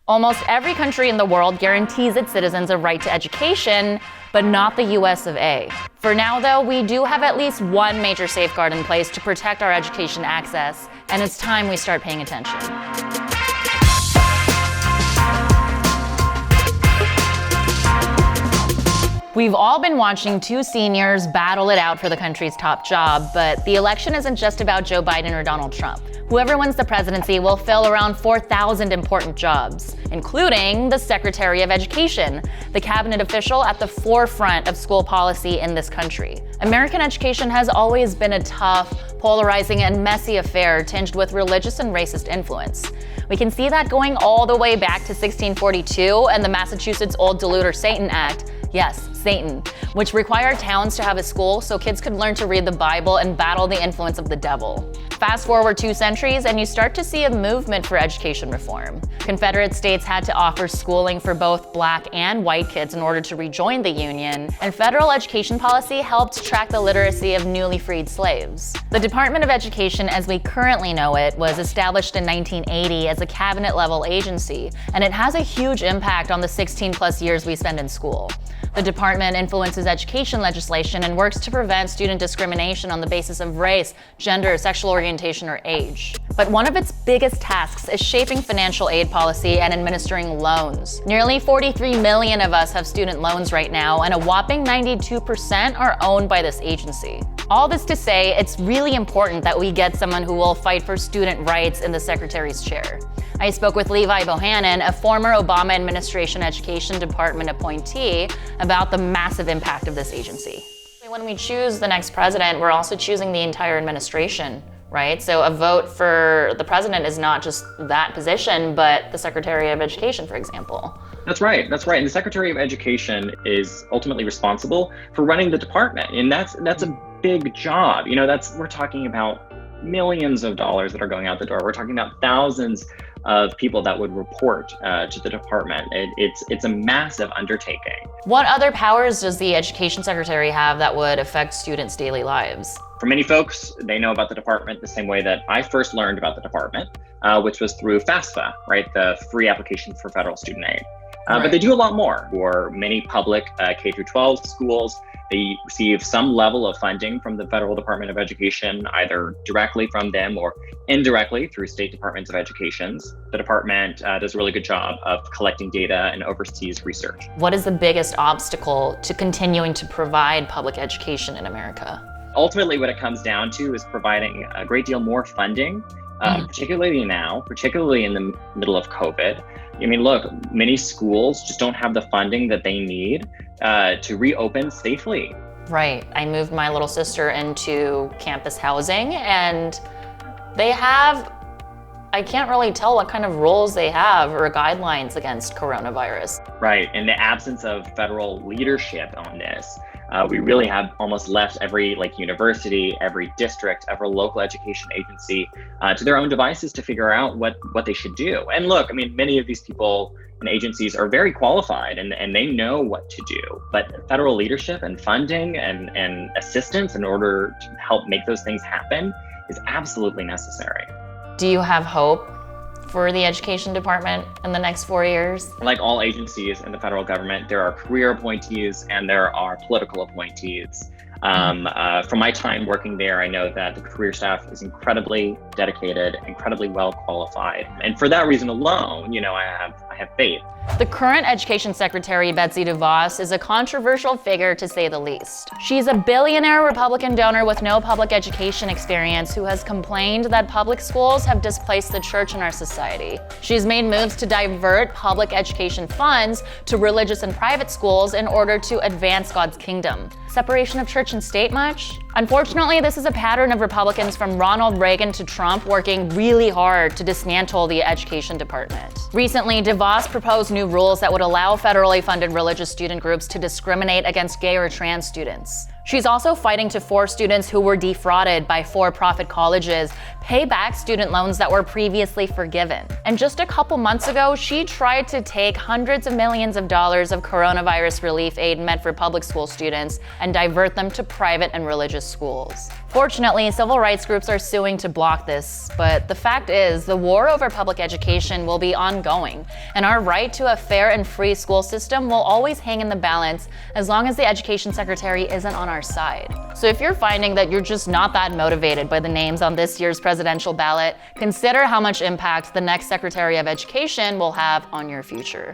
Almost every country in the world guarantees its citizens a right to education, but not the US of A. For now, though, we do have at least one major safeguard in place to protect our education access, and it's time we start paying attention. We've all been watching two seniors battle it out for the country's top job, but the election isn't just about Joe Biden or Donald Trump. Whoever wins the presidency will fill around 4,000 important jobs, including the Secretary of Education, the cabinet official at the forefront of school policy in this country. American education has always been a tough, polarizing, and messy affair tinged with religious and racist influence. We can see that going all the way back to 1642 and the Massachusetts Old Deluder Satan Act. Yes, Satan, which required towns to have a school so kids could learn to read the Bible and battle the influence of the devil. Fast forward 2 centuries and you start to see a movement for education reform. Confederate states had to offer schooling for both black and white kids in order to rejoin the Union, and federal education policy helped track the literacy of newly freed slaves. The Department of Education as we currently know it was established in 1980 as a cabinet-level agency, and it has a huge impact on the 16+ years we spend in school. The department influences education legislation and works to prevent student discrimination on the basis of race, gender, sexual orientation, or age. But one of its biggest tasks is shaping financial aid policy and administering loans. Nearly 43 million of us have student loans right now, and a whopping 92% are owned by this agency. All this to say, it's really important that we get someone who will fight for student rights in the secretary's chair. I spoke with Levi Bohannon, a former Obama administration Education Department appointee, about the massive impact of this agency. When we choose the next president, we're also choosing the entire administration, right? So a vote for the president is not just that position, but the Secretary of Education, for example. That's right. And the Secretary of Education is ultimately responsible for running the department. And that's a big job. We're talking about millions of dollars that are going out the door. We're talking about thousands of people that would report to the department. It's a massive undertaking. What other powers does the Education Secretary have that would affect students' daily lives? For many folks, they know about the department the same way that I first learned about the department, which was through FAFSA, right? The free application for federal student aid. Right. But they do a lot more. For many public K-12 schools, they receive some level of funding from the Federal Department of Education, either directly from them or indirectly through state departments of education. The department does a really good job of collecting data and oversees research. What is the biggest obstacle to continuing to provide public education in America? Ultimately, what it comes down to is providing a great deal more funding, particularly now, particularly in the middle of COVID. Look, many schools just don't have the funding that they need to reopen safely. Right. I moved my little sister into campus housing, and I can't really tell what kind of rules they have or guidelines against coronavirus. Right. In the absence of federal leadership on this, we really have almost left every university, every district, every local education agency to their own devices to figure out what they should do. And look, many of these people and agencies are very qualified and they know what to do, but federal leadership and funding and assistance in order to help make those things happen is absolutely necessary. Do you have hope for the education department in the next 4 years? Like all agencies in the federal government, there are career appointees and there are political appointees. From my time working there, I know that the career staff is incredibly dedicated, incredibly well qualified. And for that reason alone, I have faith. The current Education Secretary, Betsy DeVos, is a controversial figure to say the least. She's a billionaire Republican donor with no public education experience who has complained that public schools have displaced the church in our society. She's made moves to divert public education funds to religious and private schools in order to advance God's kingdom. Separation of church and state much? Unfortunately, this is a pattern of Republicans from Ronald Reagan to Trump working really hard to dismantle the education department. Recently, DeVos proposed new rules that would allow federally funded religious student groups to discriminate against gay or trans students. She's also fighting to force students who were defrauded by for-profit colleges pay back student loans that were previously forgiven. And just a couple months ago, she tried to take hundreds of millions of dollars of coronavirus relief aid meant for public school students and divert them to private and religious schools. Fortunately, civil rights groups are suing to block this, but the fact is, the war over public education will be ongoing, and our right to a fair and free school system will always hang in the balance as long as the education secretary isn't on our side. So if you're finding that you're just not that motivated by the names on this year's presidential ballot, consider how much impact the next Secretary of Education will have on your future.